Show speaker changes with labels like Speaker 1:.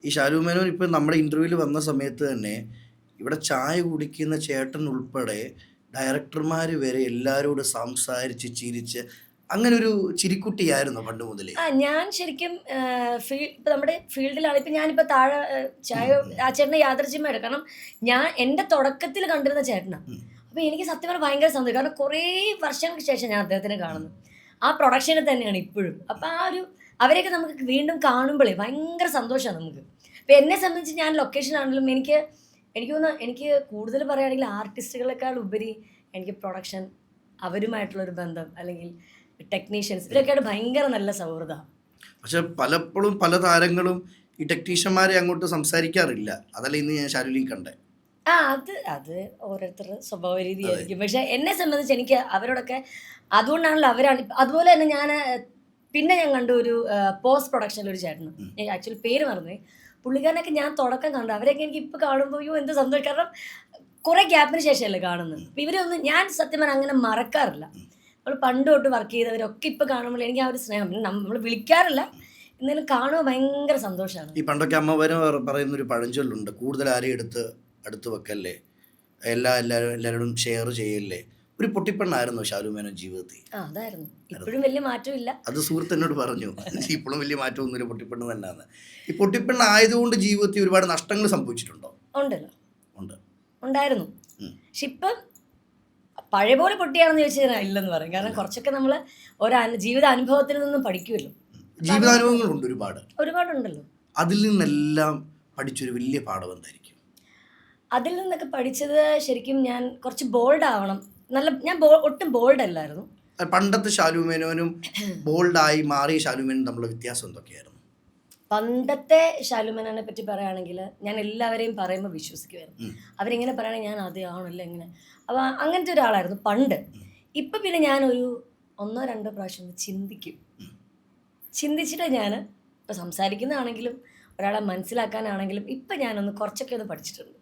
Speaker 1: ഈ ഷാരൂഖ് മേനോൻ ഇപ്പം നമ്മുടെ ഇന്റർവ്യൂവിൽ വന്ന സമയത്ത് തന്നെ ഇവിടെ ചായ കുടിക്കുന്ന ചേട്ടൻ ഉൾപ്പെടെ ഡയറക്ടർമാർ വരെ എല്ലാവരോടും സംസാരിച്ച് ചിരിച്ച് അങ്ങനെ ഒരു ചിരിക്കുട്ടിയായിരുന്നു പണ്ട് മുതലേ.
Speaker 2: ഞാൻ ശരിക്കും ഇപ്പൊ നമ്മുടെ ഫീൽഡിലാണ്. ഇപ്പൊ ഞാനിപ്പോ താഴെ ചായ
Speaker 1: ഉം, ഉം,
Speaker 2: ആ ചേട്ടനെ യാദൃച്ഛ്യമായിട്ട്, കാരണം ഞാൻ എന്റെ തുടക്കത്തിൽ കണ്ടിരുന്ന ചേട്ടനാ.
Speaker 1: ഉം.
Speaker 2: അപ്പൊ എനിക്ക് സത്യം പറഞ്ഞാൽ ഭയങ്കര സന്തോഷം, കാരണം കുറേ വർഷങ്ങൾക്ക് ശേഷം ഞാൻ അദ്ദേഹത്തിനെ കാണുന്നു. ആ പ്രൊഡക്ഷനിൽ തന്നെയാണ് ഇപ്പോഴും. അപ്പൊ ആ ഒരു അവരെയൊക്കെ നമുക്ക് വീണ്ടും കാണുമ്പോഴേ ഭയങ്കര സന്തോഷമാണ് നമുക്ക്. ഇപ്പൊ എന്നെ സംബന്ധിച്ച് ഞാൻ ലൊക്കേഷനാണെങ്കിലും എനിക്ക് തോന്നുന്നു, എനിക്ക് കൂടുതൽ പറയുകയാണെങ്കിൽ ആർട്ടിസ്റ്റുകളെക്കാൾ ഉപരി എനിക്ക് പ്രൊഡക്ഷൻ, അവരുമായിട്ടുള്ള ഒരു ബന്ധം, അല്ലെങ്കിൽ ടെക്നീഷ്യൻസ്, ഇവരൊക്കെയായിട്ട് ഭയങ്കര നല്ല സൗഹൃദമാണ്.
Speaker 1: പക്ഷെ പലപ്പോഴും പല താരങ്ങളും ഈ ടെക്നീഷ്യന്മാരെ അങ്ങോട്ട് സംസാരിക്കാറില്ല. അതല്ല ഇന്ന് ഞാൻ ഷാരൂഖിൽ കണ്ടേ.
Speaker 2: അത് ഓരോരുത്തരുടെ സ്വഭാവ രീതിയായിരിക്കും. പക്ഷെ എന്നെ സംബന്ധിച്ച് എനിക്ക് അവരോടൊക്കെ, അതുകൊണ്ടാണല്ലോ അവരാണ് അതുപോലെ തന്നെ പിന്നെ ഞാൻ കണ്ട ഒരു പോസ്റ്റ് പ്രൊഡക്ഷനിൽ ഒരു ചേട്ടനും, ആക്ച്വലി പേര് മറന്നുപോയി. പുള്ളിക്കാരനൊക്കെ ഞാൻ തുടക്കം കണ്ടു. അവരൊക്കെ എനിക്ക് ഇപ്പൊ കാണുമ്പോൾ അയ്യോ എന്ത് സന്തോഷം, കാരണം കുറെ ഗ്യാപ്പിന് ശേഷമല്ലേ കാണുന്നത്. അപ്പൊ ഇവരൊന്നും ഞാൻ സത്യം പറഞ്ഞാൽ അങ്ങനെ മറക്കാറില്ല. നമ്മൾ പണ്ട് തൊട്ട് വർക്ക് ചെയ്തവരൊക്കെ ഇപ്പൊ കാണുമ്പോൾ എനിക്ക് ആ ഒരു സ്നേഹം, നമ്മൾ വിളിക്കാറില്ല, എന്നാലും കാണുമ്പോൾ ഭയങ്കര സന്തോഷമാണ്.
Speaker 1: ഈ പണ്ടൊക്കെ അമ്മമാരും പറയുന്നൊരു പഴഞ്ചൊല്ലുണ്ട്, കൂടുതൽ ആരെയും അടുത്ത് വെക്കല്ലേ, എല്ലാവരോടും ഷെയർ ചെയ്യല്ലേ. ഒരു പൊട്ടിപ്പെണ്ണായിരുന്നു ഷാരൂഖ് മേനോൻ ജീവിതത്തിൽ.
Speaker 2: അതായിരുന്നു. ഇപ്പോഴും വലിയ മാറ്റമില്ല.
Speaker 1: അത് സുഹൃത്ത് എന്നോട് പറഞ്ഞു, ഇപ്പോഴും വലിയ മാറ്റമൊന്നുമില്ല, പൊട്ടിപ്പെണ്ണ് തന്നെയാണ്. ഈ പൊട്ടിപ്പെണ്ണ് ആയതുകൊണ്ട് ജീവിതത്തിൽ ഒരുപാട് നഷ്ടങ്ങൾ സംഭവിച്ചിട്ടുണ്ടോ?
Speaker 2: ഉണ്ടല്ലോ,
Speaker 1: ഉണ്ട്,
Speaker 2: ഉണ്ടായിരുന്നു. പക്ഷെ ഇപ്പം പഴയ പോലെ പൊട്ടിയാണെന്ന് ചോദിച്ചാൽ ഇല്ലെന്ന് പറയും. കാരണം കുറച്ചൊക്കെ നമ്മൾ ഓരോ ജീവിത അനുഭവത്തിൽ നിന്നും പഠിക്കുമല്ലോ.
Speaker 1: ജീവിതാനുഭവങ്ങളുണ്ട്
Speaker 2: ഒരുപാടുണ്ടല്ലോ.
Speaker 1: അതിൽ നിന്നെല്ലാം പഠിച്ചൊരു വലിയ പാഠം എന്തായിരിക്കും?
Speaker 2: അതിൽ നിന്നൊക്കെ പഠിച്ചത് ശരിക്കും ഞാൻ കുറച്ച് ബോൾഡ് ആവണം. ഞാൻ ഒട്ടും ബോൾഡ് അല്ലായിരുന്നു.
Speaker 1: പണ്ടത്തെ ഷാരൂഖ് മേനോനും ബോൾഡായി മാറിയ ഷാരൂഖ് മേനോനും തമ്മിലുള്ള വ്യത്യാസം എന്തൊക്കെയായിരുന്നു?
Speaker 2: പണ്ടത്തെ ഷാരൂഖ് മേനോനെ പറ്റി പറയുകയാണെങ്കിൽ ഞാൻ എല്ലാവരെയും പറയുമ്പോൾ വിശ്വസിക്കുമായിരുന്നു. അവരിങ്ങനെ പറയുകയാണെങ്കിൽ ഞാൻ അതേ ആണല്ലോ എങ്ങനെ. അപ്പോൾ അങ്ങനത്തെ ഒരാളായിരുന്നു പണ്ട്. ഇപ്പം പിന്നെ ഞാനൊരു 1-2 പ്രാവശ്യം ഒന്ന് ചിന്തിക്കും. ചിന്തിച്ചിട്ട് ഞാൻ ഇപ്പം സംസാരിക്കുന്നതാണെങ്കിലും ഒരാളെ മനസ്സിലാക്കാനാണെങ്കിലും ഇപ്പം ഞാനൊന്ന് കുറച്ചൊക്കെ ഒന്ന് പഠിച്ചിട്ടുണ്ട്.